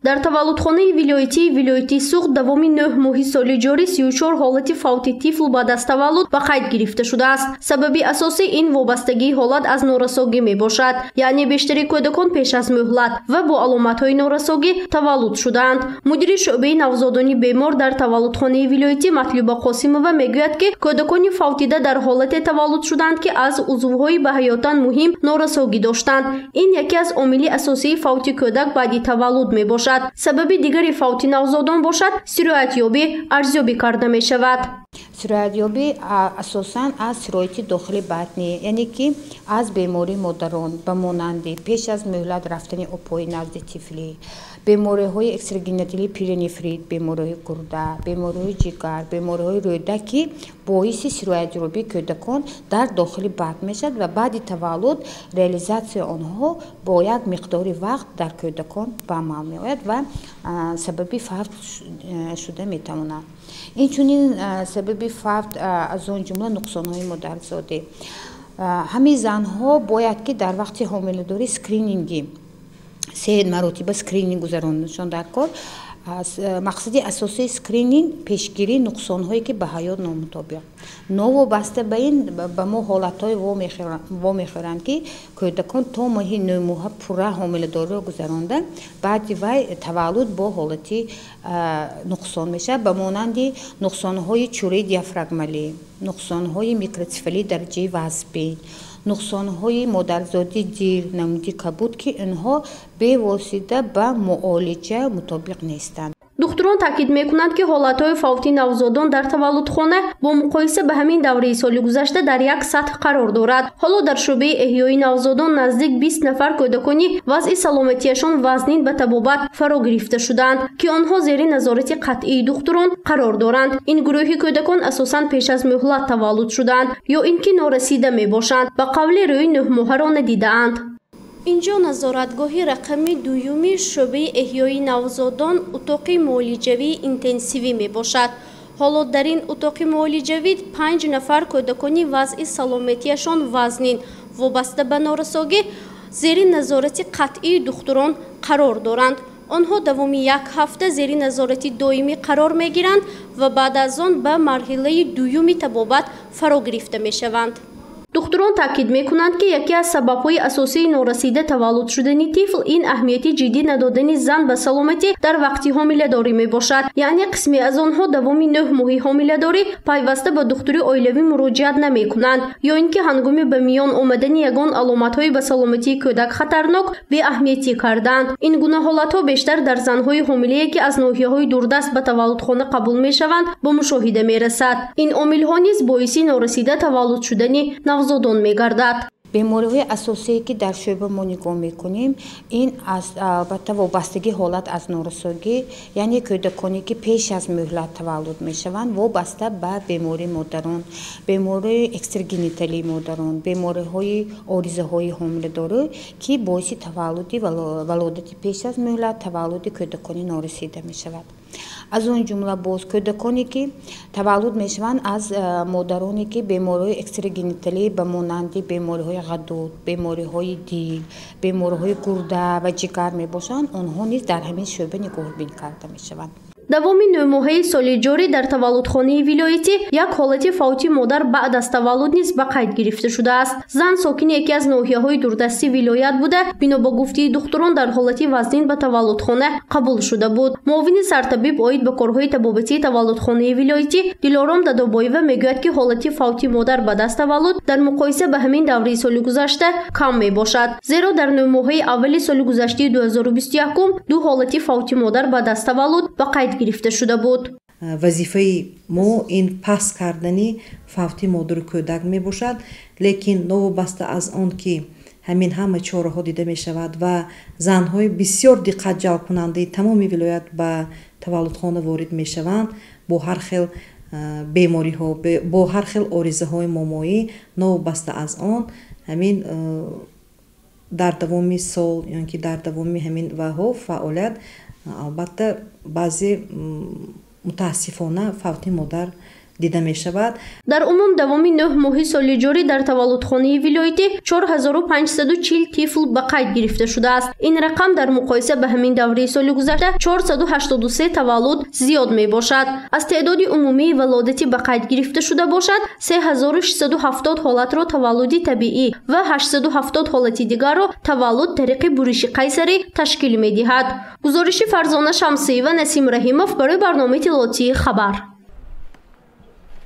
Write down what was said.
дар таваллудхонаи вилоятии Суғд давоми 9 моҳи соли ҷорӣ 34 ҳолати фавти тифл баъд аз таваллуд ба қайд гирифта шудааст. Сабаби асосӣ ин вобастагии ҳолат аз норасогӣ мебошад, яъне бештари кӯдакон пеш аз муҳлат ва бо аломатҳои норасогӣ таваллуд шудаанд. мудири шуъбаи навзодони бемор дар таваллудхонаи вилоятӣ Матлуба Қосимова мегӯяд, ки кӯдакони фавтида дар ҳолате таваллуд шуданд, ки аз узвҳои ба ҳаётан муҳим норасогӣ доштанд. ин яке аз омили асосии фавти кӯдак баъди таваллуд мебошад. Сабаби дигари фавти навзодон бошад сироятёбӣ арзёбӣ карда мешавад. сироятёбӣ асосан аз сирояти дохили батнӣ, яъне ки аз бемории модарон ба монанди пеш аз муҳлат рафтани опои назди тифлӣ, бемориҳои экстрагениталии пиренефрит, бемориҳои гурда, бемориҳои ҷигар, бемориҳои рӯда, ки боиси сироятёбии кӯдакон дар дохили батн мешавад ва баъди таваллуд реализатсияи онҳо бо як миқдори вақт дар кӯдакон ба амал меояд ва сабаби фавт шуда метавонад. инчунин сабаби фавт аз он ҷумла нуқсонҳои модарзодӣ. ҳамин занҳо бояд ки дар вақти ҳомиладорӣ скрининги 3 маротиба скрининг гузаронашон дар кор. мақсади асосии скрининг пешгирии нуқсонҳое ки ба ҳаёт номутобиқ. новобаста ба ин ба мо ҳолатҳое вомехӯранд ки кӯдакон то моҳи 9 моҳа пурра ҳомиладориро гузаронда баъди вай таваллуд бо ҳолати нуқсон мешавад, ба монанди нуқсонҳои чӯраи диафрагмалӣ, нуқсонҳои микроцефалии дараҷаи вазбин, нуқсонҳои модарзодии дир намуди кабуд, ки инҳо бевосита ба муолиҷа мутобиқ нестанд. духтурон таъкид мекунанд, ки ҳолатҳои фавти навзодон дар таваллудхона бо муқоиса ба ҳамин давраи соли гузашта дар як сатҳ қарор дорад. ҳоло дар шуъбаи эҳёи навзодон наздик 20 нафар кӯдакони вазъи саломатияшон вазнин ба табобат фаро гирифта шуданд, ки онҳо зери назорати қатъии духтурон қарор доранд. ин гурӯҳи кӯдакон асосан пеш аз муҳлат таваллуд шуданд ё ин ки норасида мебошанд, ба қавли рӯи 9 моҳаро надидаанд. инҷо назоратгоҳи рақами 2 шуъбаи эҳёи навзодон утоқи муолиҷавии интенсивӣ мебошад. ҳоло дар ин утоқи муолиҷавӣ 5 нафар кӯдакони вазъи саломатияшон вазнин вобаста ба норасогӣ зери назорати қатъии духтурон қарор доранд. онҳо давоми 1 ҳафта зери назорати доимӣ қарор мегиранд ва баъд аз он ба марҳилаи 2 табобат фаро гирифта мешаванд. духтурон таъкид мекунанд, ки яке аз сабабҳои асосии норасида таваллуд шудани тифл ин аҳамияти ҷиддӣ надодани зан ба саломатӣ дар вақти ҳомиладорӣ мебошад. яъне қисме аз онҳо давоми 9 моҳи ҳомиладорӣ пайваста ба духтури оилавӣ муроҷиат намекунанд ё ин ки ҳангоми ба миён омадани ягон аломатҳои ба саломатии кӯдак хатарнок беаҳамиятӣ карданд. ин гуна ҳолатҳо бештар дар занҳои ҳомилае, ки аз ноҳияҳои дурдаст ба таваллудхона қабул мешаванд, ба мушоҳида мерасад. ин омилҳо низ боиси норасида таваллуд шудани навзодон мегардад. бемориҳои асосие ки дар шӯъба мо нигоҳ мекунем, ин албатта вобастагии ҳолат аз норасогӣ, яъне кӯдаконе ки пеш аз муҳлат таваллуд мешаванд, вобаста ба бемории модарон, бемории экстрагениталии модарон, бемориҳои оризаҳои ҳомиладорӣ, ки боиси таваллуди валодати пеш аз муҳлат, таваллуди кӯдакони норасида мешавад. аз он ҷумла боз кӯдаконе ки таваллуд мешаванд аз модароне ки бемориҳои экстрагениталӣ ба монанди бемориҳои ғадуд, бемориҳои дил, бемориҳои гурда ва ҷигар мебошанд, онҳо низ дар ҳамин шӯъба нигоҳубин карда мешаванд. давоми 9 моҳаи соли ҷорӣ дар таваллудхонаи вилоятӣ як ҳолати фавти модар баъд аз таваллуд низ ба қайд гирифта шудааст. зан сокини яке аз ноҳияҳои дурдасти вилоят буда, бино ба гуфтии духтурон дар ҳолати вазнин ба таваллудхона қабул шуда буд. муовини сартабиб оид ба корҳои табобатии таваллудхонаи вилоятӣ Дилором Дадобоева мегӯяд, ки ҳолати фавти модар баъд аз таваллуд дар муқоиса ба ҳамин давраи соли гузашта кам мебошад, зеро дар 9 моҳаи аввали соли гузаштаи 2021 2 ҳолати фавти модар баъд аз таваллуд ба қайд гирифта шуда буд. вазифаи мо ин паст кардани фавти модару кӯдак мебошад, лекин новобаста аз он ки ҳамин ҳама чораҳо дида мешавад ва занҳои бисёр диққат ҷалбкунандаи тамоми вилоят ба таваллудхона ворид мешаванд бо ҳар хел бемориҳо, бо ҳар хел оризаҳои момоӣ. новобаста аз он ҳамин дар давоми сол ё ки дар давоми ҳамин ваҳо фаъолият албатта баъзе мутаассифона фавти модар дида мешавад. дар умум давоми 9 моҳи соли ҷорӣ дар таваллудхонаи вилоятӣ 4540 тифл ба қайд гирифта шудааст. Ин рақам дар муқоиса ба ҳамин давраи соли гузашта 483 таваллуд зиёд мебошад. аз теъдоди умумии валодатӣ ба қайд гирифта шуда бошад 3670 ҳолатро таваллуди табиӣ ва 870 ҳолати дигарро таваллуд тариқи буриши қайсарӣ ташкил медиҳад. гузориши Фарзона Шамсиева, Насим Раҳимов барои барномаи иттилоотии Хабар.